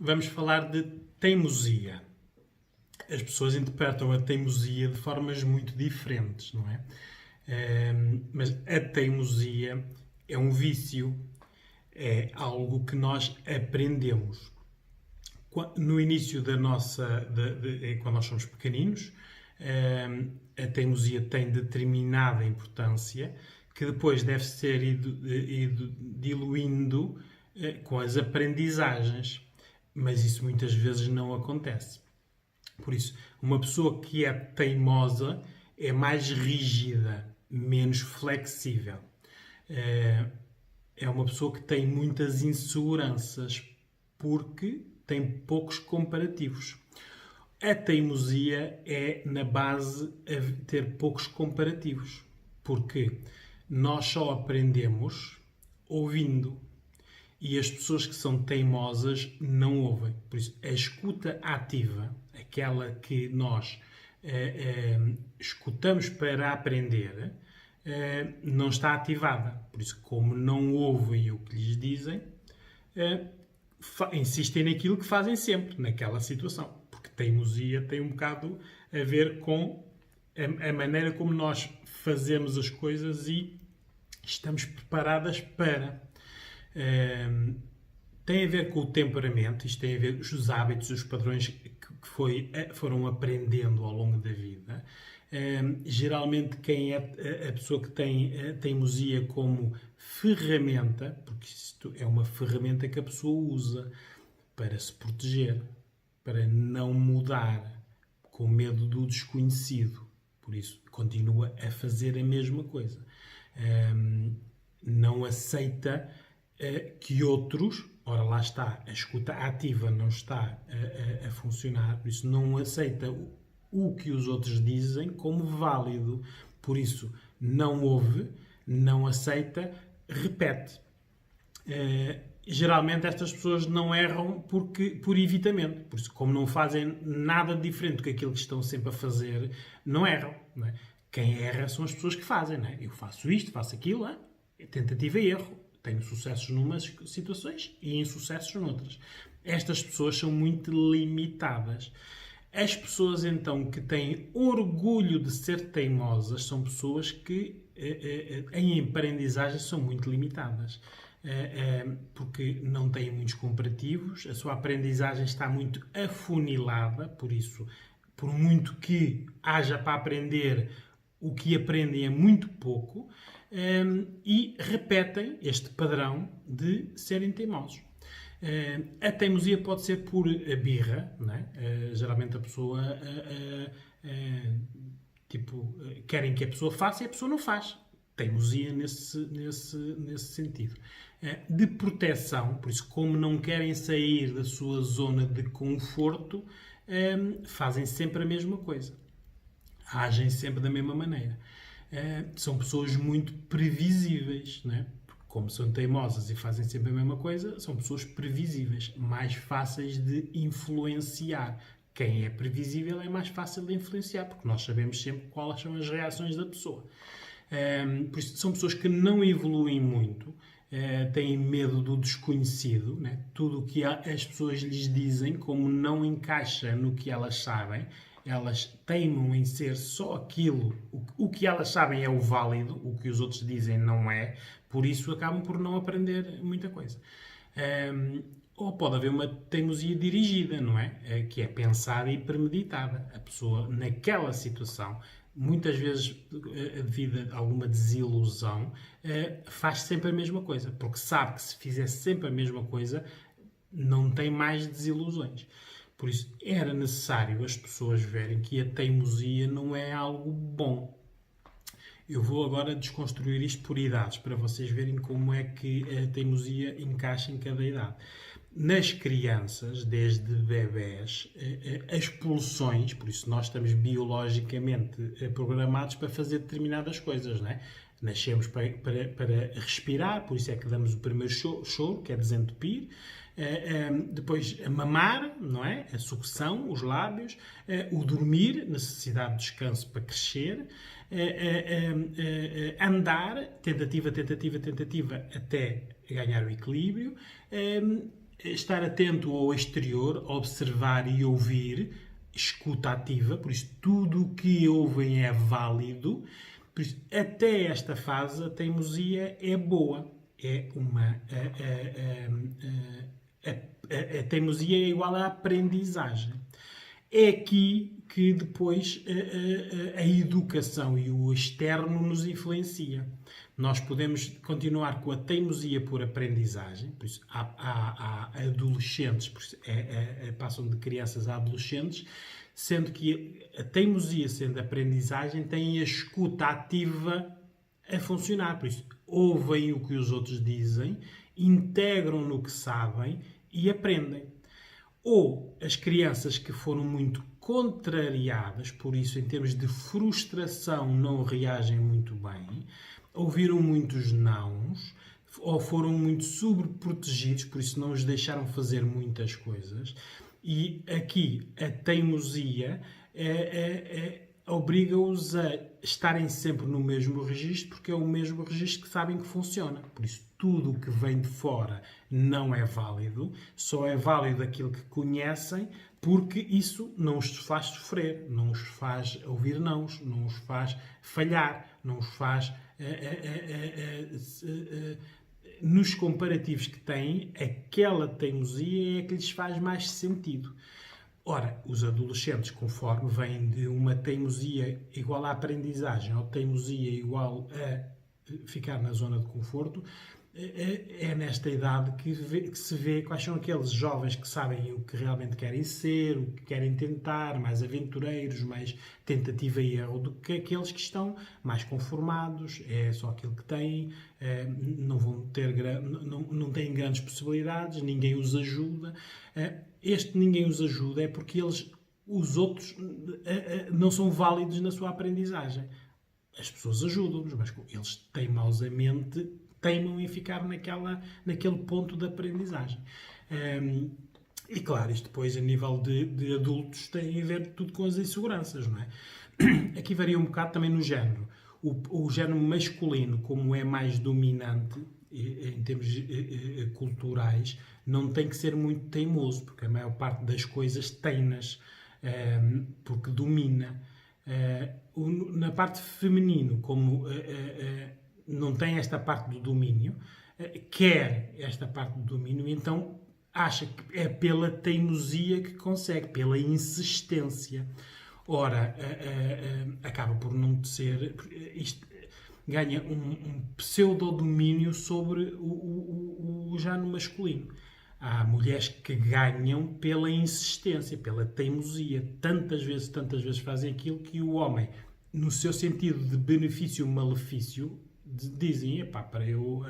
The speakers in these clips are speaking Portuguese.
vamos falar de teimosia. As pessoas interpretam a teimosia de formas muito diferentes, não é? Mas a teimosia é um vício, é algo que nós aprendemos. No início da nossa, quando nós somos pequeninos, a teimosia tem determinada importância que depois deve ser ido diluindo com as aprendizagens, mas isso muitas vezes não acontece. Por isso, uma pessoa que é teimosa é mais rígida, menos flexível. É uma pessoa que tem muitas inseguranças porque tem poucos comparativos. A teimosia é, na base, a ter poucos comparativos. Porque nós só aprendemos ouvindo. E as pessoas que são teimosas não ouvem. Por isso, a escuta ativa, aquela que nós escutamos para aprender, não está ativada. Por isso, como não ouvem o que lhes dizem, insistem naquilo que fazem sempre, naquela situação. Porque teimosia tem um bocado a ver com a maneira como nós fazemos as coisas e estamos preparadas para. Tem a ver com o temperamento, isto tem a ver com os hábitos, os padrões que foram aprendendo ao longo da vida. Geralmente quem é a pessoa que tem a teimosia como ferramenta, porque isto é uma ferramenta que a pessoa usa para se proteger, para não mudar, com medo do desconhecido. Por isso, continua a fazer a mesma coisa. Não aceita que outros, ora lá está, a escuta ativa não está a funcionar, por isso não aceita o que os outros dizem como válido, por isso não ouve, não aceita, repete. Geralmente estas pessoas não erram por evitamento, por isso como não fazem nada diferente do que aquilo que estão sempre a fazer, não erram. Não é? Quem erra são as pessoas que fazem. Não é? Eu faço isto, faço aquilo, é tentativa e erro. Tenho sucessos numas situações e insucessos noutras. Estas pessoas são muito limitadas. As pessoas, então, que têm orgulho de ser teimosas são pessoas que, em aprendizagem, são muito limitadas. Porque não têm muitos comparativos, a sua aprendizagem está muito afunilada, por isso, por muito que haja para aprender, o que aprendem é muito pouco, e repetem este padrão de serem teimosos. A teimosia pode ser por birra, não é? Geralmente a pessoa querem que a pessoa faça e a pessoa não faz. Teimosia nesse sentido. De proteção, por isso, como não querem sair da sua zona de conforto, fazem sempre a mesma coisa. Agem sempre da mesma maneira. São pessoas muito previsíveis, não é? Como são teimosas e fazem sempre a mesma coisa, são pessoas previsíveis, mais fáceis de influenciar. Quem é previsível é mais fácil de influenciar, porque nós sabemos sempre quais são as reações da pessoa. Por isso, são pessoas que não evoluem muito, têm medo do desconhecido, né? Tudo o que as pessoas lhes dizem, como não encaixa no que elas sabem, elas teimam em ser só aquilo, o que elas sabem é o válido, o que os outros dizem não é, por isso acabam por não aprender muita coisa. Ou pode haver uma teimosia dirigida, não é? Que é pensada e premeditada. A pessoa, naquela situação, muitas vezes, devido a alguma desilusão, faz sempre a mesma coisa, porque sabe que se fizer sempre a mesma coisa, não tem mais desilusões. Por isso, era necessário as pessoas verem que a teimosia não é algo bom. Eu vou agora desconstruir isto por idades, para vocês verem como é que a teimosia encaixa em cada idade. Nas crianças, desde bebés, as pulsões, por isso nós estamos biologicamente programados para fazer determinadas coisas, não é? Nascemos para respirar, por isso é que damos o primeiro choro, que é desentupir. Depois a mamar, não é? A sucção, os lábios, o dormir, necessidade de descanso para crescer, andar, tentativa, até ganhar o equilíbrio, estar atento ao exterior, observar e ouvir, escuta ativa, por isso tudo o que ouvem é válido. Por isso, até esta fase, a teimosia é boa. É uma... A teimosia é igual à aprendizagem. É aqui que depois a educação e o externo nos influencia. Nós podemos continuar com a teimosia por aprendizagem, por isso há adolescentes, passam de crianças a adolescentes, sendo que a teimosia sendo aprendizagem tem a escuta ativa a funcionar. Por isso, ouvem o que os outros dizem, integram no que sabem e aprendem. Ou as crianças que foram muito contrariadas, por isso, em termos de frustração, não reagem muito bem, ouviram muitos nãos, ou foram muito sobreprotegidos, por isso não os deixaram fazer muitas coisas. E aqui a teimosia obriga-os a estarem sempre no mesmo registro, porque é o mesmo registro que sabem que funciona. Por isso, tudo o que vem de fora não é válido, só é válido aquilo que conhecem, porque isso não os faz sofrer, não os faz ouvir nãos, não os faz falhar, não os faz... nos comparativos que têm, aquela teimosia é a que lhes faz mais sentido. Ora, os adolescentes, conforme vêm de uma teimosia igual à aprendizagem ou teimosia igual a ficar na zona de conforto, é nesta idade que se vê quais são aqueles jovens que sabem o que realmente querem ser, o que querem tentar, mais aventureiros, mais tentativa e erro, do que aqueles que estão mais conformados, é só aquilo que têm, não têm grandes possibilidades, ninguém os ajuda. Este ninguém os ajuda é porque os outros não são válidos na sua aprendizagem. As pessoas ajudam-nos, mas eles teimosamente teimam em ficar naquele ponto de aprendizagem. E claro, isto depois a nível de adultos tem a ver tudo com as inseguranças, não é? Aqui varia um bocado também no género. O género masculino, como é mais dominante em termos culturais, não tem que ser muito teimoso, porque a maior parte das coisas tem-nas, porque domina. Na parte feminino, como não tem esta parte do domínio, quer esta parte do domínio, então acha que é pela teimosia que consegue, pela insistência. Ora, acaba por não ser... Isto ganha um pseudo-domínio sobre o género masculino. Há mulheres que ganham pela insistência, pela teimosia. Tantas vezes fazem aquilo que o homem, no seu sentido de benefício-malefício, dizem, epá, para eu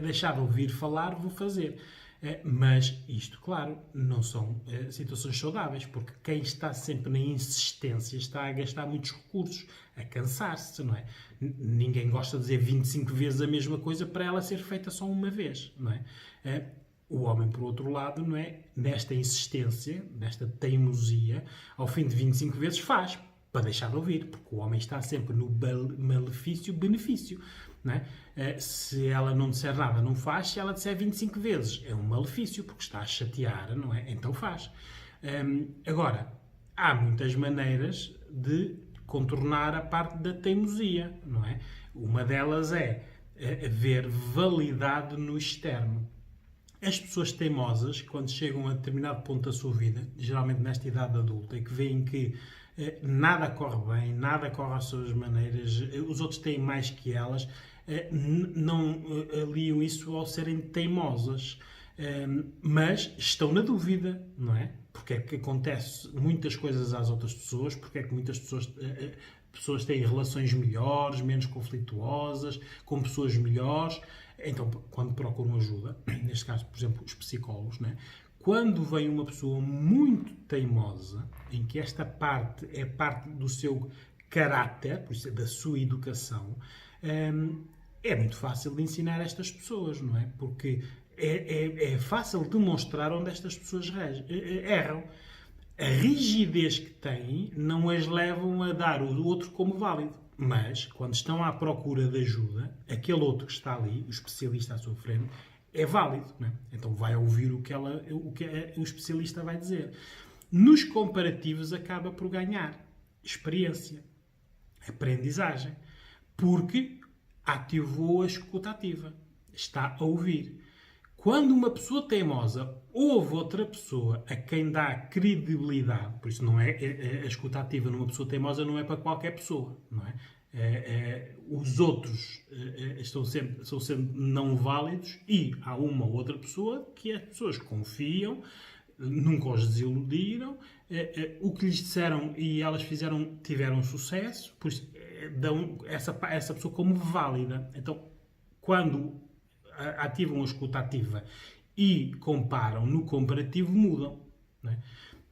deixar de ouvir falar, vou fazer. Mas isto, claro, não são situações saudáveis, porque quem está sempre na insistência está a gastar muitos recursos, a cansar-se, não é? Ninguém gosta de dizer 25 vezes a mesma coisa para ela ser feita só uma vez, não é? O homem, por outro lado, não é? Nesta insistência, nesta teimosia, ao fim de 25 vezes faz, para deixar de ouvir, porque o homem está sempre no malefício-benefício. Não é? Se ela não disser nada, não faz. Se ela disser 25 vezes, é um malefício, porque está a chatear, não é? Então faz. Agora, há muitas maneiras de contornar a parte da teimosia, não é? Uma delas é ver validade no externo. As pessoas teimosas, quando chegam a determinado ponto da sua vida, geralmente nesta idade adulta, e que veem que nada corre bem, nada corre às suas maneiras, os outros têm mais que elas, não aliam isso ao serem teimosas, mas estão na dúvida, não é? Porque é que acontece muitas coisas às outras pessoas, porque é que muitas pessoas têm relações melhores, menos conflituosas, com pessoas melhores. Então, quando procuram ajuda, neste caso, por exemplo, os psicólogos, não é? Quando vem uma pessoa muito teimosa, em que esta parte é parte do seu caráter, por isso é da sua educação, é muito fácil de ensinar estas pessoas, não é? Porque é fácil demonstrar onde estas pessoas erram. A rigidez que têm não as levam a dar o outro como válido. Mas, quando estão à procura de ajuda, aquele outro que está ali, o especialista à sua frente, é válido, não é? Então vai ouvir o que o especialista vai dizer. Nos comparativos acaba por ganhar experiência, aprendizagem, porque ativou a escuta ativa, está a ouvir. Quando uma pessoa teimosa ouve outra pessoa a quem dá credibilidade, por isso não é a escuta ativa numa pessoa teimosa não é para qualquer pessoa, não é? Os outros são sempre não válidos e há uma ou outra pessoa que as pessoas confiam, nunca os desiludiram, o que lhes disseram e elas fizeram tiveram sucesso, por isso dão essa pessoa como válida. Então, quando ativam a escuta ativa e comparam no comparativo, mudam. Não é?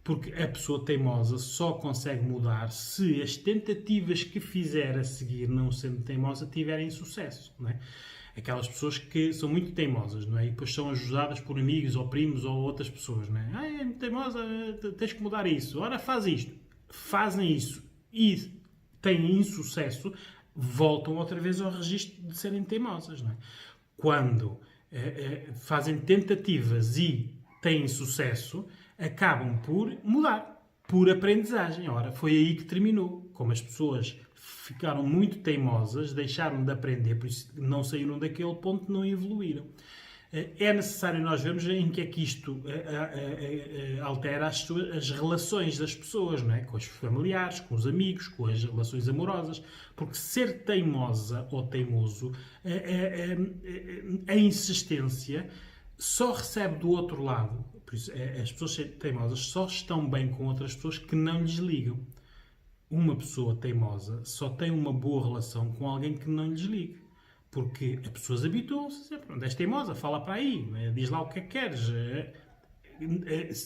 Porque a pessoa teimosa só consegue mudar se as tentativas que fizer a seguir, não sendo teimosa, tiverem sucesso. Não é? Aquelas pessoas que são muito teimosas, não é? E depois são ajudadas por amigos ou primos ou outras pessoas, não é? É muito teimosa, tens que mudar isso. Ora, faz isto. Fazem isso e têm insucesso, voltam outra vez ao registro de serem teimosas, não é? Quando fazem tentativas e têm sucesso, acabam por mudar, por aprendizagem. Ora, foi aí que terminou. Como as pessoas ficaram muito teimosas, deixaram de aprender, por isso não saíram daquele ponto, não evoluíram. É necessário nós vermos em que é que isto altera as relações das pessoas, não é? Com os familiares, com os amigos, com as relações amorosas, porque ser teimosa ou teimoso, a insistência só recebe do outro lado. Por isso, as pessoas teimosas só estão bem com outras pessoas que não lhes ligam. Uma pessoa teimosa só tem uma boa relação com alguém que não lhes ligue. Porque as pessoas habituam-se sempre. És teimosa, fala para aí, diz lá o que é que queres.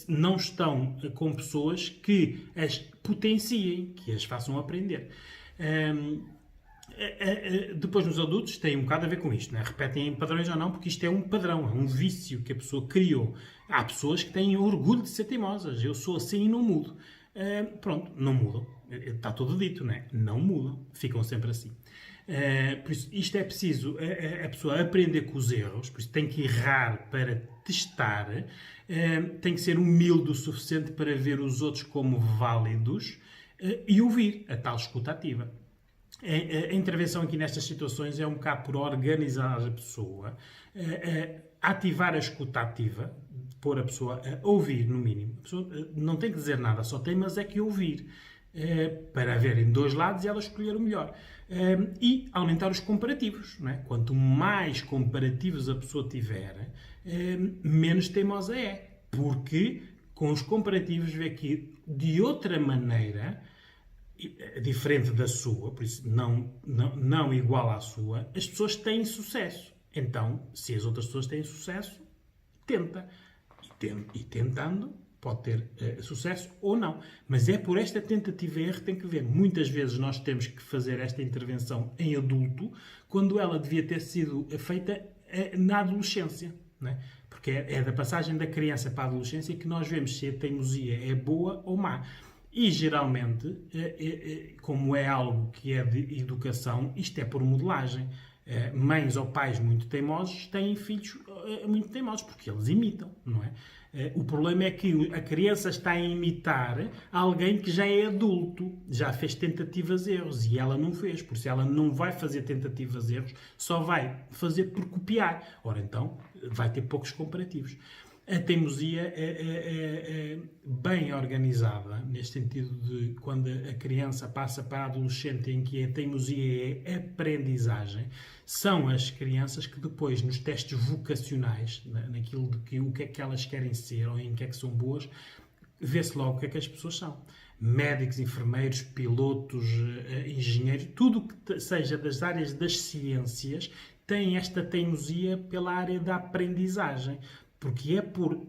Não estão com pessoas que as potenciem, que as façam aprender. Depois, nos adultos, tem um bocado a ver com isto. Não é? Repetem padrões ou não, porque isto é um padrão, é um vício que a pessoa criou. Há pessoas que têm orgulho de ser teimosas. Eu sou assim e não mudo. Pronto, não mudam. Está tudo dito, não é? Não mudam. Ficam sempre assim. Por isso, isto é preciso a pessoa aprender com os erros, por isso tem que errar para testar, tem que ser humilde o suficiente para ver os outros como válidos e ouvir a tal escuta ativa. A intervenção aqui nestas situações é um bocado por organizar a pessoa, ativar a escuta ativa, pôr a pessoa a ouvir, no mínimo. A pessoa não tem que dizer nada, só tem, mas é que ouvir. Para haverem dois lados e ela escolher o melhor. E aumentar os comparativos. Não é? Quanto mais comparativos a pessoa tiver, menos teimosa é. Porque com os comparativos vê que, de outra maneira, diferente da sua, por isso não igual à sua, as pessoas têm sucesso. Então, se as outras pessoas têm sucesso, tenta. E tentando, pode ter sucesso ou não. Mas é por esta tentativa e erro que tem que ver. Muitas vezes nós temos que fazer esta intervenção em adulto, quando ela devia ter sido feita na adolescência. Não é? Porque é da passagem da criança para a adolescência que nós vemos se a teimosia é boa ou má. E, geralmente, como é algo que é de educação, isto é por modelagem. Mães ou pais muito teimosos têm filhos muito teimosos, porque eles imitam, não é? O problema é que a criança está a imitar alguém que já é adulto, já fez tentativas e erros, e ela não fez, por isso ela não vai fazer tentativas e erros, só vai fazer por copiar. Ora, então, vai ter poucos comparativos. A teimosia é bem organizada, neste sentido de quando a criança passa para a adolescente, em que a teimosia é aprendizagem, são as crianças que depois, nos testes vocacionais, naquilo de que, o que é que elas querem ser ou em que é que são boas, vê-se logo o que é que as pessoas são. Médicos, enfermeiros, pilotos, engenheiros, tudo que seja das áreas das ciências tem esta teimosia pela área da aprendizagem. Porque é por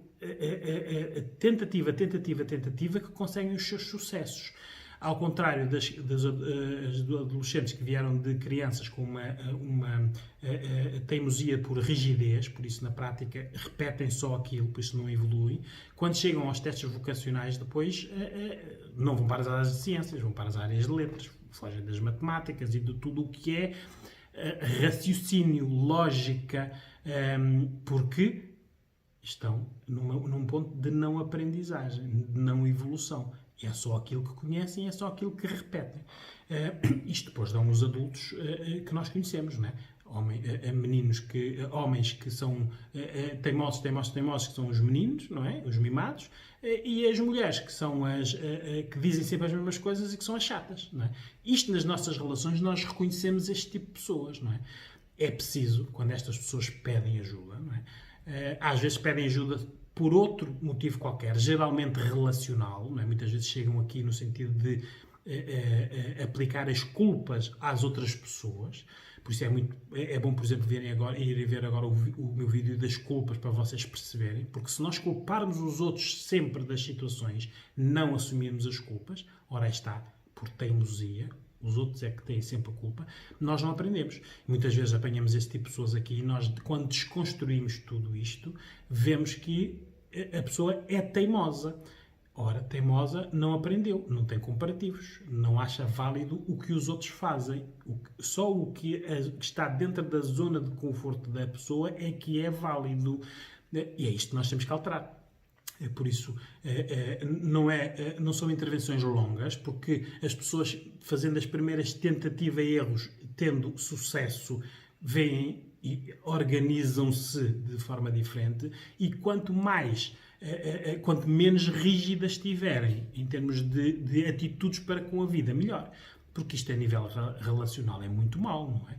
tentativa que conseguem os seus sucessos. Ao contrário das adolescentes que vieram de crianças com uma teimosia por rigidez, por isso na prática repetem só aquilo, por isso não evoluem. Quando chegam aos testes vocacionais depois não vão para as áreas de ciências, vão para as áreas de letras, fogem das matemáticas e de tudo o que é raciocínio, lógica, Porque estão num ponto de não aprendizagem, de não evolução. É só aquilo que conhecem, é só aquilo que repetem. Isto depois dão os adultos que nós conhecemos, não é? Homens que são teimosos, que são os meninos, não é? Os mimados, e as mulheres que são as que dizem sempre as mesmas coisas e que são as chatas, não é? Isto nas nossas relações nós reconhecemos este tipo de pessoas, não é? É preciso, quando estas pessoas pedem ajuda, não é? Às vezes pedem ajuda por outro motivo qualquer, geralmente relacional, não é? Muitas vezes chegam aqui no sentido de aplicar as culpas às outras pessoas. Por isso é bom, por exemplo, irem ver agora o meu vídeo das culpas para vocês perceberem, porque se nós culparmos os outros sempre das situações, não assumirmos as culpas, ora está, por teimosia, os outros é que têm sempre a culpa, nós não aprendemos. Muitas vezes apanhamos esse tipo de pessoas aqui e nós, quando desconstruímos tudo isto, vemos que a pessoa é teimosa. Ora, teimosa não aprendeu, não tem comparativos, não acha válido o que os outros fazem. Só o que está dentro da zona de conforto da pessoa é que é válido. E é isto que nós temos que alterar. Por isso, não são intervenções longas, porque as pessoas, fazendo as primeiras tentativas e erros, tendo sucesso, veem e organizam-se de forma diferente, e quanto menos rígidas estiverem em termos de atitudes para com a vida, melhor. Porque isto a nível relacional é muito mau, não é?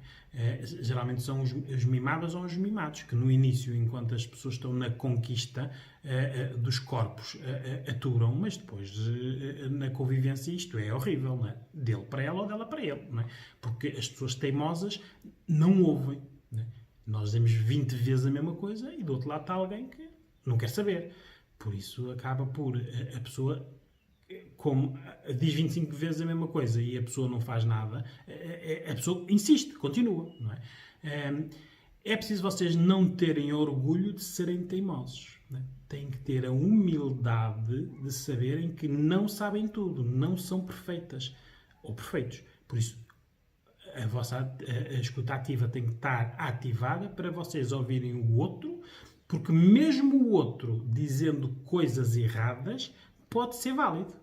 Geralmente são os mimados ou os mimados, que no início, enquanto as pessoas estão na conquista dos corpos, aturam, mas depois na convivência isto é horrível, não é? Dele para ela ou dela para ele, não é? Porque as pessoas teimosas não ouvem, não é? Nós dizemos 20 vezes a mesma coisa e do outro lado está alguém que não quer saber. Por isso acaba por a pessoa, como diz 25 vezes a mesma coisa e a pessoa não faz nada, a pessoa insiste, continua. Não é? É preciso vocês não terem orgulho de serem teimosos. Não é? Têm que ter a humildade de saberem que não sabem tudo, não são perfeitas ou perfeitos. Por isso, a escuta ativa tem que estar ativada para vocês ouvirem o outro, porque mesmo o outro dizendo coisas erradas pode ser válido.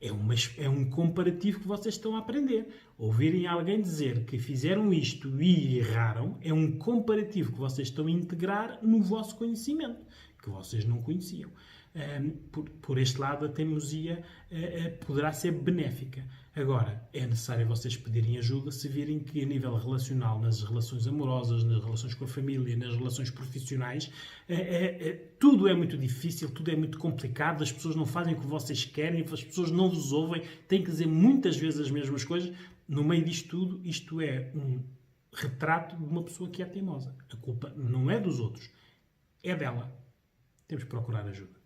É um comparativo que vocês estão a aprender. Ouvirem alguém dizer que fizeram isto e erraram é um comparativo que vocês estão a integrar no vosso conhecimento, que vocês não conheciam. Por este lado, a teimosia poderá ser benéfica. Agora, é necessário vocês pedirem ajuda se virem que a nível relacional, nas relações amorosas, nas relações com a família, nas relações profissionais, tudo é muito difícil, tudo é muito complicado, as pessoas não fazem o que vocês querem, as pessoas não vos ouvem, têm que dizer muitas vezes as mesmas coisas. No meio disto tudo, isto é um retrato de uma pessoa que é teimosa. A culpa não é dos outros, é dela. Temos que procurar ajuda.